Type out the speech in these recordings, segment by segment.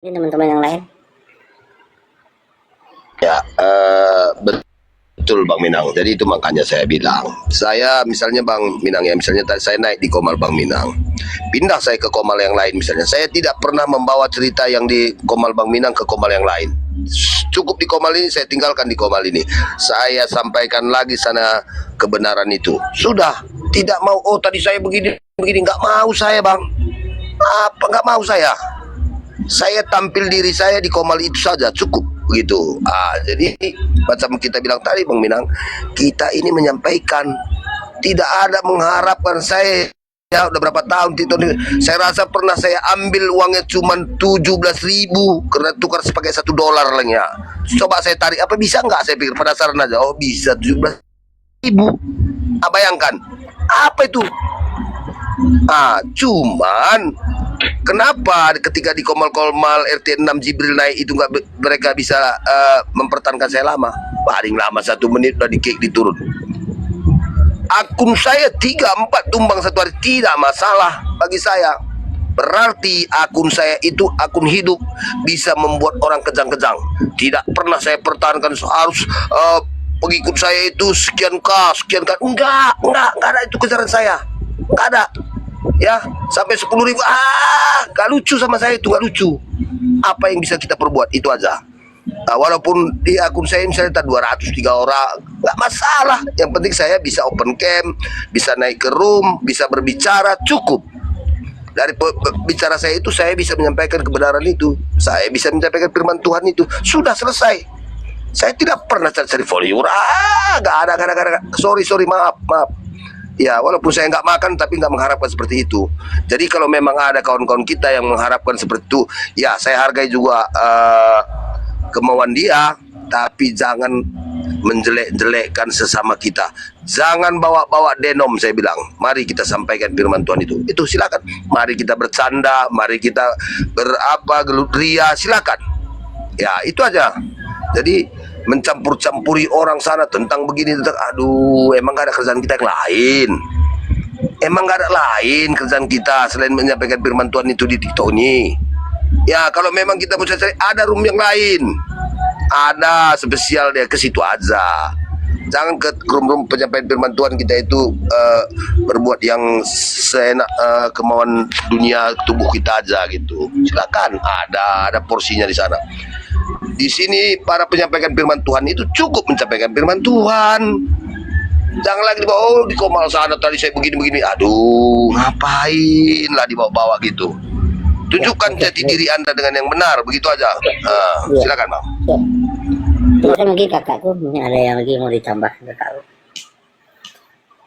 Ini teman-teman yang lain. Ya, betul Bang Minang. Jadi itu makanya saya bilang, saya misalnya Bang Minang ya, misalnya saya naik di Komal Bang Minang, pindah saya ke Komal yang lain misalnya, saya tidak pernah membawa cerita yang di Komal Bang Minang ke Komal yang lain. Cukup di Komal ini, saya tinggalkan di Komal ini. Saya sampaikan lagi sana kebenaran itu. Sudah, tidak mau, oh tadi saya begini, begini, nggak mau saya Bang. Apa nggak mau saya? Saya tampil diri saya di Komal itu saja cukup begitu. Jadi macam kita bilang tadi Bang Minang, kita ini menyampaikan, tidak ada mengharapkan. Saya ya udah berapa tahun itu, saya rasa pernah saya ambil uangnya cuma 17.000 karena tukar sebagai $1 lah ya. Coba saya tarik, apa bisa nggak, saya pikir penasaran aja. Oh bisa 17.000. Bayangkan apa itu. Cuman kenapa ketika di Komal-Komal RT 6 Jibril naik itu nggak, mereka bisa mempertahankan saya lama? Paling lama 1 menit udah di-kick, diturun. Akun saya 3-4 tumbang satu hari, tidak masalah bagi saya. Berarti akun saya itu akun hidup, bisa membuat orang kejang-kejang. Tidak pernah saya pertahankan harus pengikut saya itu sekian k. Enggak ada itu kejaran saya. Enggak ada. Ya, sampai 10.000, gak lucu sama saya itu, gak lucu. Apa yang bisa kita perbuat, itu aja. Walaupun di akun saya misalnya 203 orang, gak masalah. Yang penting saya bisa open cam, bisa naik ke room, bisa berbicara, cukup. Dari bicara saya itu, saya bisa menyampaikan kebenaran itu, saya bisa menyampaikan firman Tuhan itu, sudah selesai. Saya tidak pernah cari follower. Gak ada. Sorry, maaf. Ya, walaupun saya nggak makan, tapi nggak mengharapkan seperti itu. Jadi kalau memang ada kawan-kawan kita yang mengharapkan seperti itu, ya saya hargai juga kemauan dia, tapi jangan menjelek-jelekkan sesama kita. Jangan bawa-bawa denom, saya bilang. Mari kita sampaikan firman Tuhan itu. Itu silakan. Mari kita bercanda, mari kita gelut ria, silakan. Ya, itu aja. Jadi mencampur-campuri orang sana tentang begini, tentang emang gak ada kerjaan kita yang lain? Emang gak ada lain kerjaan kita selain menyampaikan firman Tuhan itu di TikTok ini? Ya, kalau memang kita mau cari, ada room yang lain, ada spesial dia, ke situ aja. Jangan ke room penyampaian firman Tuhan kita itu berbuat yang seenak kemauan dunia tubuh kita aja gitu. Silakan, ada porsinya di sana. Di sini para penyampaikan firman Tuhan itu cukup menyampaikan firman Tuhan. Jangan lagi dibawa, di Komal sana tadi saya begini. Ngapain lah dibawa-bawa gitu. Tunjukkan jati diri Anda dengan yang benar, begitu aja. Silakan Bang. Terus mungkin kakakku, mungkin ada yang lagi mau ditambah kakakku.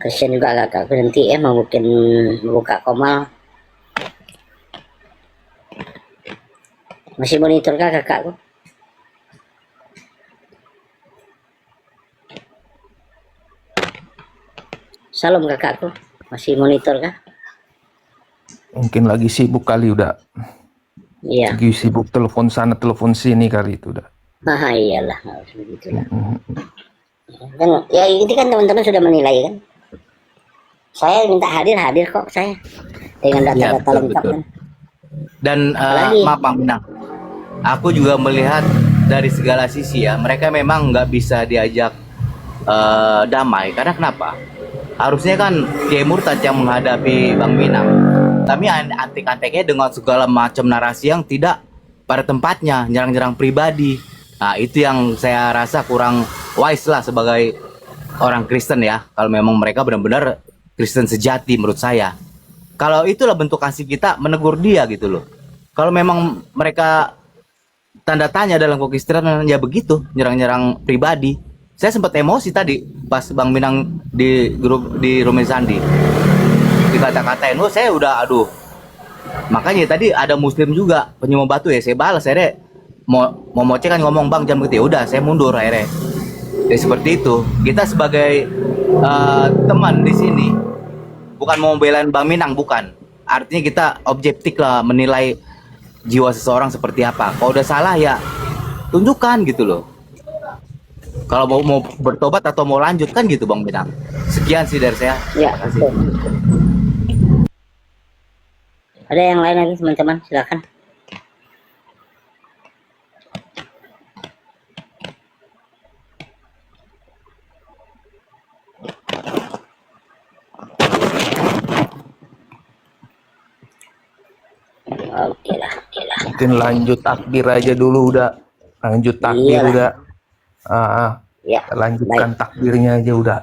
Kasian juga kakakku nanti mau mungkin buka Komal. Masih monitor kah kakakku? Salam kakakku, masih monitor kah? Mungkin lagi sibuk kali udah. Iya. Lagi sibuk telepon sana telepon sini kali itu udah. Iyalah, harus begitu lah. Kan, ya ini kan teman-teman sudah menilai kan. Saya minta hadir kok saya dengan data-data lengkap kan. Dan maaf Bang Minang, aku juga melihat dari segala sisi ya, mereka memang nggak bisa diajak damai. Karena kenapa? Harusnya kan Kiai Murtad yang menghadapi Bang Minang, tapi antek-anteknya dengan segala macam narasi yang tidak pada tempatnya, nyerang-nyerang pribadi. Nah itu yang saya rasa kurang wise lah sebagai orang Kristen ya. Kalau memang mereka benar-benar Kristen sejati menurut saya. Kalau itulah bentuk kasih kita menegur dia gitu loh. Kalau memang mereka tanda tanya dalam kekristenan ya begitu, nyerang-nyerang pribadi. Saya sempat emosi tadi pas Bang Minang di grup di Rumi Sandi dikata-katain, saya udah Makanya tadi ada Muslim juga penyembah batu ya, saya balas akhirnya mau moce kan ngomong Bang jam gitu ya udah saya mundur akhirnya. Ya seperti itu. Kita sebagai teman di sini bukan mau belain Bang Minang, bukan. Artinya kita objektif lah menilai jiwa seseorang seperti apa. Kalau udah salah ya tunjukkan gitu loh. Kalau mau bertobat atau mau lanjut kan gitu Bang Minang. Sekian sih dari saya. Ya, terima kasih. Ada yang lain lagi teman-teman, silakan. Oke lah. Mungkin lanjut takbir aja dulu udah. Lanjut takbir Iyalah. udah. Ya, Kita lanjutkan takbirnya aja udah.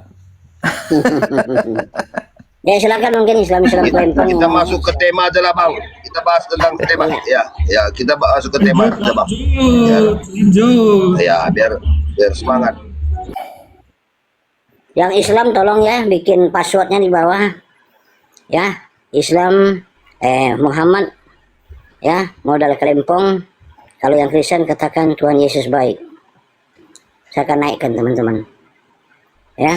ya silakan mungkin Islam Klempong. Kita masuk ke tema aja lah bang. Kita bahas tentang tema. Ya, kita masuk ke tema aja bang. Ya, biar semangat. Yang Islam tolong ya bikin passwordnya di bawah. Ya, Islam Muhammad ya, modal Klempong. Kalau yang Kristen katakan Tuhan Yesus baik. Saya akan naikkan teman-teman. Ya.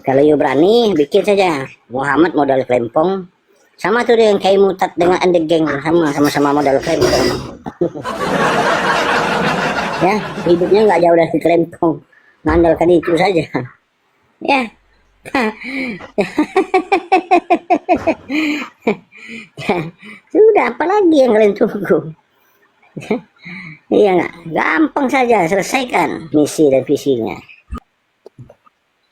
Kalau you berani bikin saja Muhammad modal Klempong. Sama tuh dengan kayak mutat dengan ande geng, sama-sama modal Klempong. Ya, hidupnya nggak jauh dari Klempong, mengandalkan itu saja. Ya. Sudah, apalagi yang kalian tunggu? Iya nggak, gampang saja selesaikan misi dan visinya.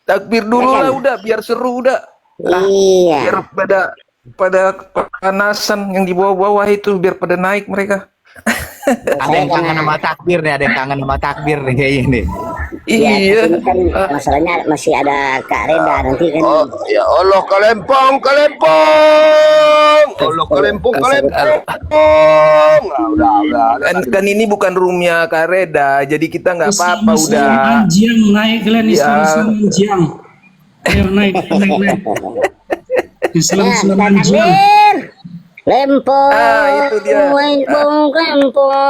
Takbir dulu lah udah, biar seru udah. Iya. Biar pada panasan yang di bawah-bawah itu biar pada naik mereka. Ada yang kangen sama takbir nih, ada yang kangen sama takbir nih kayaknya nih. Ya, Iya. ini kan masalahnya masih ada Kak Reda nanti kan. Oh, ya Allah Klempong. Allah Klempong. Udah. Kan ini bukan roomnya Kak Reda, jadi kita nggak apa-apa udah. Anjiang naik kalian Islam Anjiang. Ayo naik. Islam Anjiang. Klempong, itu dia. Klempong, Klempong.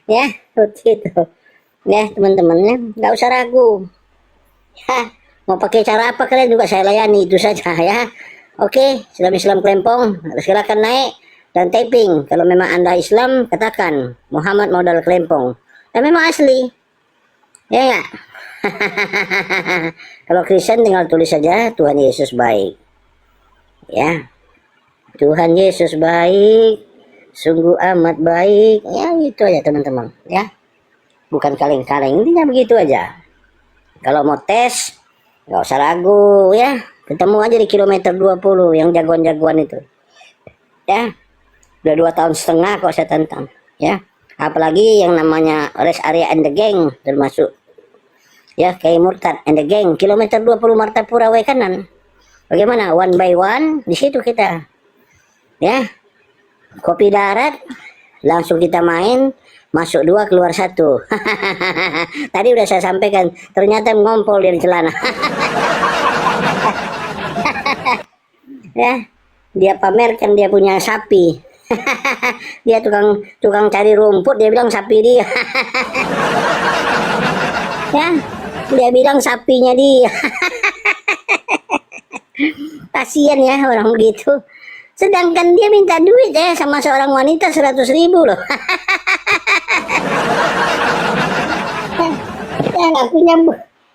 Ya, begitu. Ya, teman-temannya, nggak usah ragu. Ya, mau pakai cara apa kalian juga saya layani, itu saja ya. Oke, Islam Klempong, silakan naik dan taping. Kalau memang Anda Islam, katakan Muhammad modal Klempong. Dan memang asli. Ya enggak? Kalau Kristen tinggal tulis saja Tuhan Yesus baik. Ya. Tuhan Yesus baik, sungguh amat baik. Ya, gitu aja teman-teman, ya. Bukan kaleng-kaleng, intinya begitu aja. Kalau mau tes, nggak usah ragu ya. Ketemu aja di kilometer 20 yang jagoan-jagoan itu. Ya. Udah 2,5 tahun kok saya tantang. Ya. Apalagi yang namanya rest area and the gang termasuk. Ya, kayak Murtad and the gang. Kilometer 20 Martapura way kanan. Bagaimana? One by one. Di situ kita. Ya. Kopi darat. Langsung kita main. Masuk 2, keluar 1. Tadi udah saya sampaikan. Ternyata ngompol dari celana. Ya, dia pamerkan dia punya sapi. Dia tukang cari rumput, dia bilang sapi dia. Ya, dia bilang sapinya dia. Kasian ya orang begitu. Sedangkan dia minta duit ya sama seorang wanita 100.000 loh. Ya ngakunya,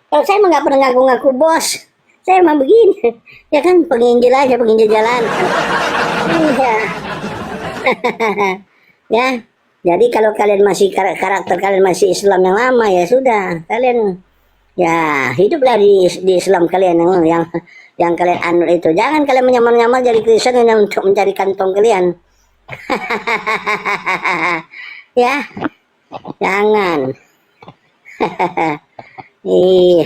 kalau saya mah nggak pernah ngaku-ngaku bos. Saya emang begini, ya kan penginjil aja, penginjil jalan. Iya. Ya, jadi kalau kalian masih karakter kalian masih Islam yang lama ya sudah, kalian ya hiduplah di Islam kalian yang kalian anut itu. Jangan kalian menyamar-nyamar jadi Kristen hanya untuk mencari kantong kalian. Ya, jangan. Iya.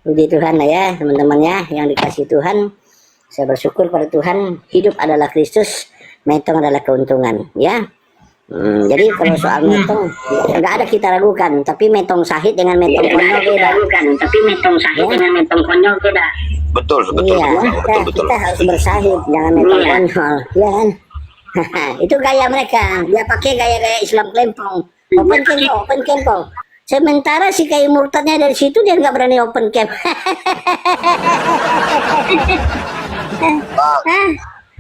Puji Tuhan lah ya teman-teman ya yang dikasih Tuhan. Saya bersyukur pada Tuhan, hidup adalah Kristus, metong adalah keuntungan ya. Jadi kalau soal metong nggak ada kita ragukan, tapi metong sahid dengan metong konyol beda. Dengan metong konyol beda. Betul. Iya, kita harus bersahid, jangan metong konyol, ya kan? Itu gaya mereka, dia pakai gaya-gaya Islam Klempong. Open camp. Sementara si kayu murtadnya dari situ dia nggak berani open camp.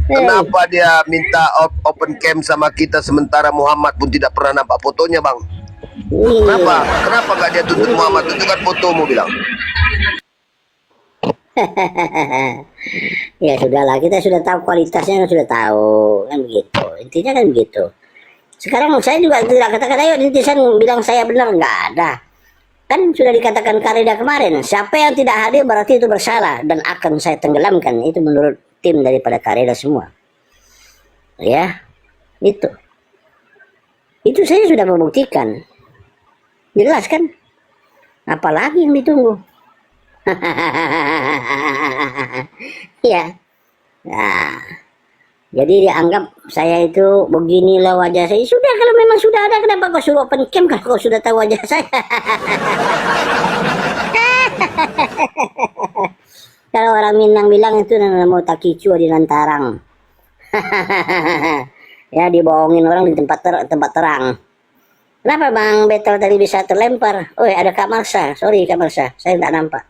Kenapa dia minta open camp sama kita sementara Muhammad pun tidak pernah nampak fotonya bang? Kenapa nggak dia tuntut Muhammad? Tunjukkan fotomu bilang. Ya sudahlah, kita sudah tahu kualitasnya, kan sudah tahu kan begitu. Intinya kan begitu. Sekarang saya juga tidak katakan ayo netizen bilang saya benar, nggak ada. Kan sudah dikatakan Karida kemarin, siapa yang tidak hadir berarti itu bersalah dan akan saya tenggelamkan. Itu menurut tim daripada Karida semua. Ya, itu. Itu saya sudah membuktikan. Jelas kan? Apalagi yang ditunggu? Ya. Nah, jadi dianggap saya itu beginilah wajah saya. Sudah, kalau memang sudah ada, kenapa kau suruh open cam kalau kau sudah tahu wajah saya? Kalau orang Minang bilang itu mau takicu di lantarang. Ya, dibohongin orang di tempat terang. Kenapa Bang Betel tadi bisa terlempar? Oh, ada Kak Marsa. Sorry Kak Marsa, saya tidak nampak.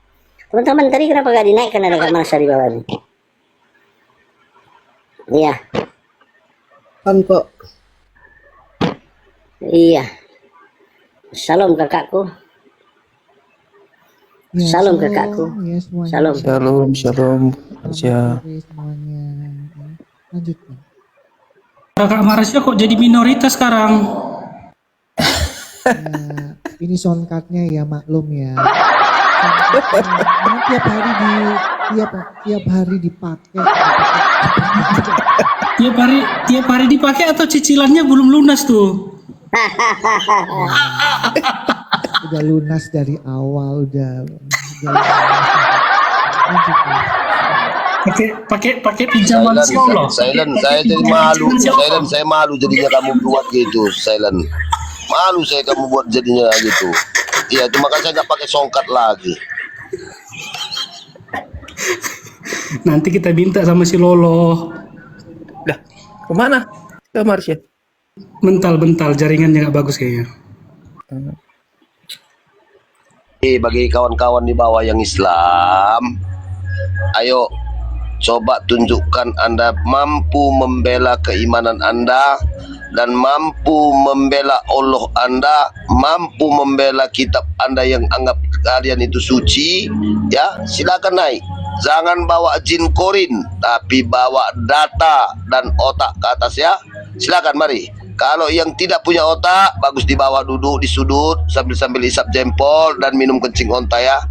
Teman-teman tadi kenapa gak dinaikkan, ada Kak Marsa di bawah ini? Iya. Kok Iya. Salam kakakku. ya, Salam kakakku. ya semuanya. Salam. Shalom, shalom. Ya. Oke, semuanya. Lanjut nih. Kak Marsha kok jadi minoritas sekarang? Ya, ini soundcardnya ya maklum ya. Soundcardnya tiap hari dipakai. Tiap hari dipakai atau cicilannya belum lunas tuh? Udah lunas dari awal, udah lunas. Lanjut nih. Pakai pinjaman si Allah. Silent, saya jadi malu. Silent, saya malu jadinya kamu buat gitu. Silent, malu saya kamu buat jadinya gitu. Iya, cuma kan saya nggak pakai songkat lagi. Nanti kita minta sama si Lolo. Dah, kemana? Ke Marsha. Bental jaringannya nggak bagus kayaknya. Bagi kawan-kawan di bawah yang Islam, ayo coba tunjukkan Anda mampu membela keimanan Anda dan mampu membela Allah Anda, mampu membela kitab Anda yang anggap kalian itu suci, ya silakan naik. Jangan bawa jin korin, tapi bawa data dan otak ke atas ya. Silakan mari. Kalau yang tidak punya otak, bagus dibawa duduk di sudut sambil isap jempol dan minum kencing onta ya.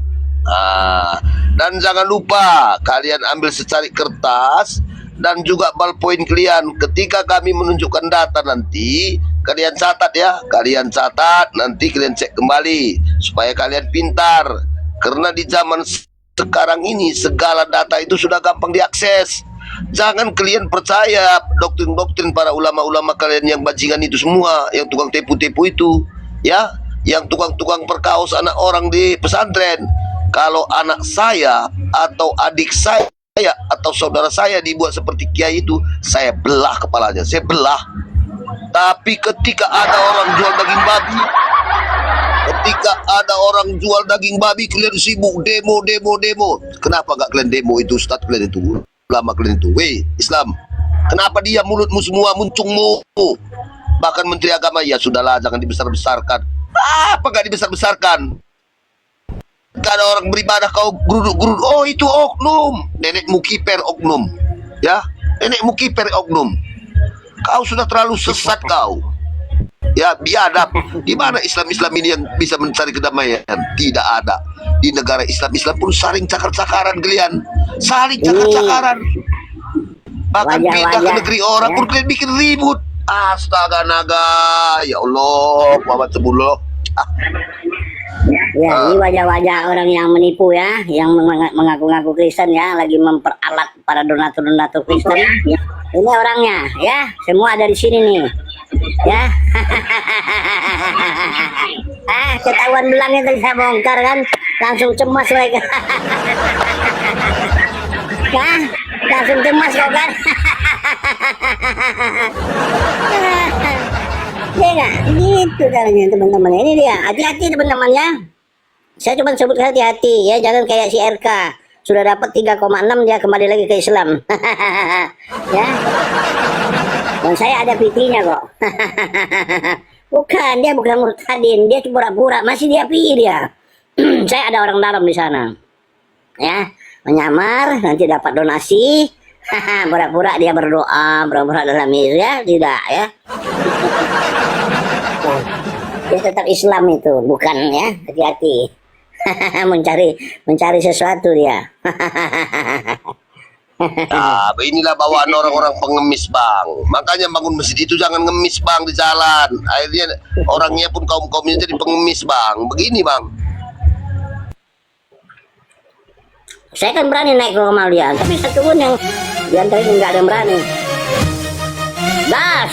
Dan jangan lupa kalian ambil secari kertas dan juga ballpoint kalian. Ketika kami menunjukkan data nanti, kalian catat ya. Kalian catat, nanti kalian cek kembali supaya kalian pintar. Karena di zaman sekarang ini segala data itu sudah gampang diakses. Jangan kalian percaya doktrin-doktrin para ulama-ulama kalian yang bajingan itu semua, yang tukang tepu-tepu itu, ya, yang tukang-tukang perkaos anak orang di pesantren. Kalau anak saya atau adik saya atau saudara saya dibuat seperti kiai itu, saya belah kepalanya, saya belah. Tapi ketika ada orang jual daging babi, kalian sibuk demo. Kenapa gak kalian demo itu, Ustadz kalian itu, ulama kalian itu? Weh, Islam, kenapa dia mulutmu semua muncungmu? Bahkan Menteri Agama, ya sudahlah jangan dibesar-besarkan. Apa gak dibesar-besarkan? Gak ada orang beribadah kau geruduk-geruduk. Oh itu oknum, nenekmu kiper oknum, ya, nenekmu kiper oknum. Kau sudah terlalu sesat kau. Ya biadab. Di mana Islam ini yang bisa mencari kedamaian? Tidak ada. Di negara Islam pun saling cakar-cakaran kalian, saling cakar-cakaran. Bahkan pindah ke negeri orang pun kalian bikin ribut. Astaga naga, ya Allah, Muhammad Sebullah. Ya, ini wajah-wajah orang yang menipu ya, yang mengaku-ngaku Kristen ya, lagi memperalat para donatur-donatur Kristen. Ya. Ini orangnya ya, semua ada di sini nih. Ya. Ketahuan belangnya tadi saya bongkar kan, langsung cemas mereka. Nah, langsung cemas kok kan. Ya nggak? Gitu caranya teman-teman. Ini dia, hati-hati teman-teman ya. Saya cuma sebut hati-hati ya, jangan kayak si RK. Sudah dapat 3,6 dia kembali lagi ke Islam. Ya. Dan saya ada PT-nya kok. Bukan, dia bukan murtadin, dia pura-pura, masih dia PI dia. Saya ada orang dalam di sana. Ya. menyamar, nanti dapat donasi. Pura-pura dia berdoa, pura-pura dalam ya, tidak ya. Dia tetap Islam itu, bukan ya, hati-hati. mencari sesuatu dia. Nah, inilah bawaan orang-orang pengemis bang. Makanya bangun masjid itu jangan ngemis bang di jalan. Akhirnya orangnya pun kaum-kaumnya jadi pengemis bang. Begini bang. Saya kan berani naik ke rumah dia, tapi satu pun yang diantarin nggak ada yang berani. Gas!